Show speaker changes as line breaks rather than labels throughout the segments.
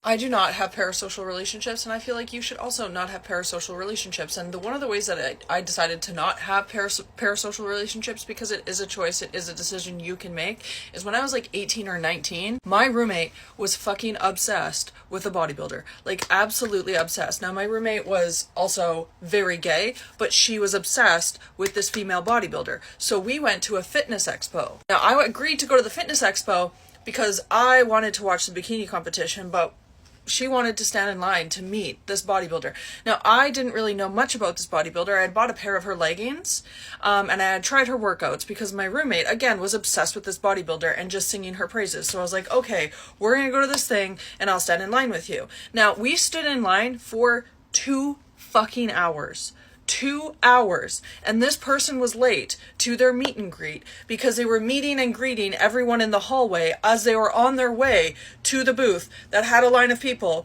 I do not have parasocial relationships, and I feel like you should also not have parasocial relationships. And one of the ways that I decided to not have parasocial relationships, because it is a choice, it is a decision you can make, is when I was like 18 or 19, my roommate was fucking obsessed with a bodybuilder. Like, absolutely obsessed. Now, my roommate was also very gay, but she was obsessed with this female bodybuilder. So we went to a fitness expo. Now, I agreed to go to the fitness expo because I wanted to watch the bikini competition, but she wanted to stand in line to meet this bodybuilder. Now, I didn't really know much about this bodybuilder. I had bought a pair of her leggings, and I had tried her workouts because my roommate, again, was obsessed with this bodybuilder and just singing her praises. So I was like, okay, we're going to go to this thing, and I'll stand in line with you. Now, we stood in line for 2 fucking hours. 2 hours, and this person was late to their meet and greet because they were meeting and greeting everyone in the hallway as they were on their way to the booth that had a line of people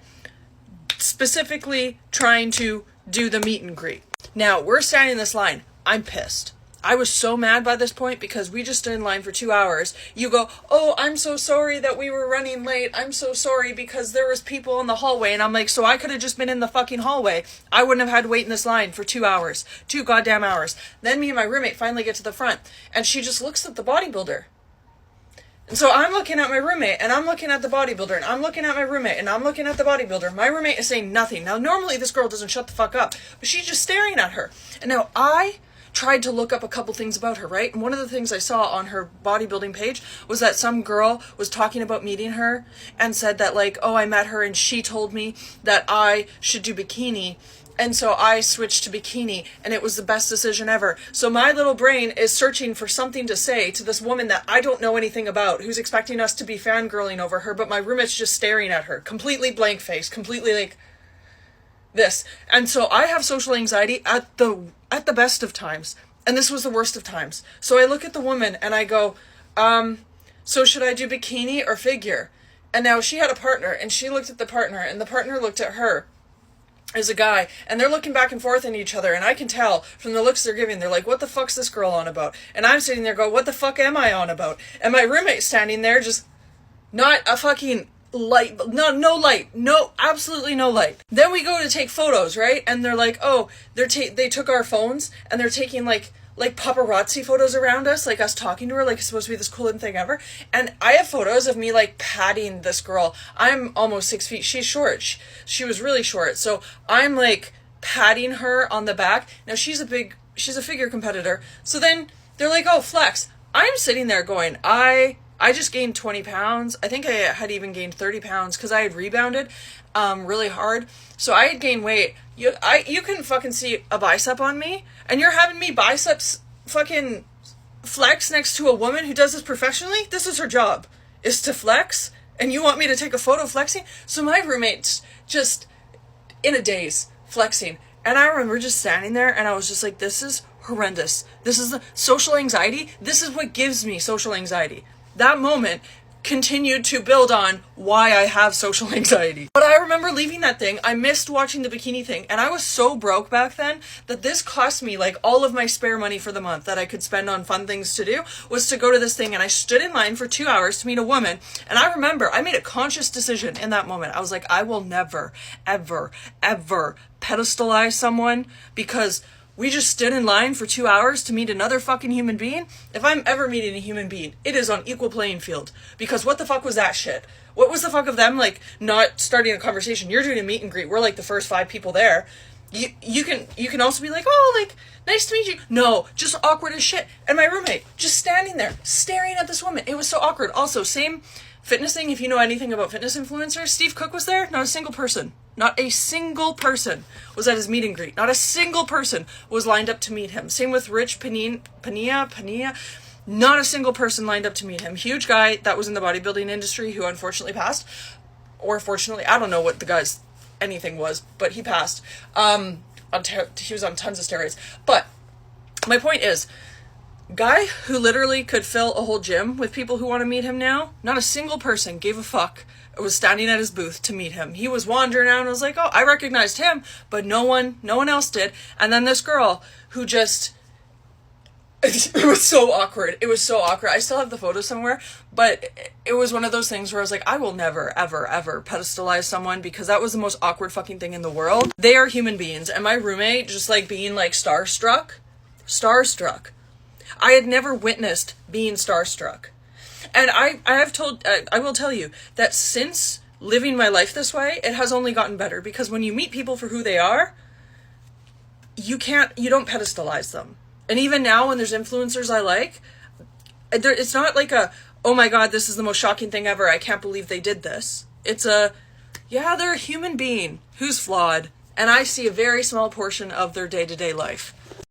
specifically trying to do the meet and greet. Now, we're standing in this line. I'm pissed. I was so mad by this point because we just stood in line for 2 hours. You go, oh, I'm so sorry that we were running late. I'm so sorry because there was people in the hallway. And I'm like, so I could have just been in the fucking hallway. I wouldn't have had to wait in this line for 2 hours. 2 goddamn hours. Then me and my roommate finally get to the front. And she just looks at the bodybuilder. And so I'm looking at my roommate, and I'm looking at the bodybuilder, and I'm looking at my roommate, and I'm looking at the bodybuilder. My roommate is saying nothing. Now, normally this girl doesn't shut the fuck up, but she's just staring at her. And now I tried to look up a couple things about her, right? And one of the things I saw on her bodybuilding page was that some girl was talking about meeting her and said that, like, oh, I met her and she told me that I should do bikini. And so I switched to bikini, and it was the best decision ever. So my little brain is searching for something to say to this woman that I don't know anything about, who's expecting us to be fangirling over her, but my roommate's just staring at her, completely blank face, completely like this. And so I have social anxiety at the best of times, and this was the worst of times. So I look at the woman and I go, so should I do bikini or figure? And now she had a partner, and she looked at the partner, and the partner looked at her as a guy, and they're looking back and forth at each other, and I can tell from the looks they're giving, they're like, what the fuck's this girl on about? And I'm sitting there going, what the fuck am I on about? And my roommate's standing there just not a fucking light, no light, no, absolutely no light. Then we go to take photos, right? And they're like, oh, they took our phones, and they're taking like paparazzi photos around us, like us talking to her, like it's supposed to be this coolest thing ever. And I have photos of me like patting this girl. I'm almost 6 feet. She's short. She was really short. So I'm like patting her on the back. Now she's a figure competitor. So then they're like, oh, flex. I'm sitting there going, I just gained 20 pounds. I think I had even gained 30 pounds because I had rebounded really hard. So I had gained weight. You couldn't fucking see a bicep on me, and you're having me biceps fucking flex next to a woman who does this professionally? This is her job, is to flex, and you want me to take a photo flexing? So my roommate's just in a daze, flexing. And I remember just standing there, and I was just like, this is horrendous. This is the social anxiety. This is what gives me social anxiety. That moment continued to build on why I have social anxiety. But I remember leaving that thing. I missed watching the bikini thing, and I was so broke back then that this cost me like all of my spare money for the month that I could spend on fun things to do was to go to this thing. And I stood in line for 2 hours to meet a woman, and I remember I made a conscious decision in that moment. I was like, I will never, ever, ever pedestalize someone because we just stood in line for 2 hours to meet another fucking human being. If I'm ever meeting a human being, it is on equal playing field. Because what the fuck was that shit? What was the fuck of them, like, not starting a conversation? You're doing a meet and greet. We're, like, the first 5 people there. You can also be like, oh, like, nice to meet you. No, just awkward as shit. And my roommate, just standing there, staring at this woman. It was so awkward. Also, same fitness thing, if you know anything about fitness influencers, Steve Cook was there. Not a single person. Not a single person was at his meet and greet. Not a single person was lined up to meet him. Same with Rich Pania. Not a single person lined up to meet him. Huge guy that was in the bodybuilding industry who unfortunately passed. Or fortunately, I don't know what the guy's anything was, but he passed. He was on tons of steroids. But my point is, guy who literally could fill a whole gym with people who want to meet him now, not a single person gave a fuck, was standing at his booth to meet him. He was wandering around and was like, oh, I recognized him, but no one else did. And then this girl who just It was so awkward. It was so awkward. I still have the photo somewhere, but it was one of those things where I was like, I will never, ever, ever pedestalize someone because that was the most awkward fucking thing in the world. They are human beings, and my roommate just like being like starstruck. I had never witnessed being starstruck. And I will tell you that since living my life this way, it has only gotten better because when you meet people for who they are, you don't pedestalize them. And even now when there's influencers I like, it's not like oh my God, this is the most shocking thing ever. I can't believe they did this. It's yeah, they're a human being who's flawed. And I see a very small portion of their day-to-day life.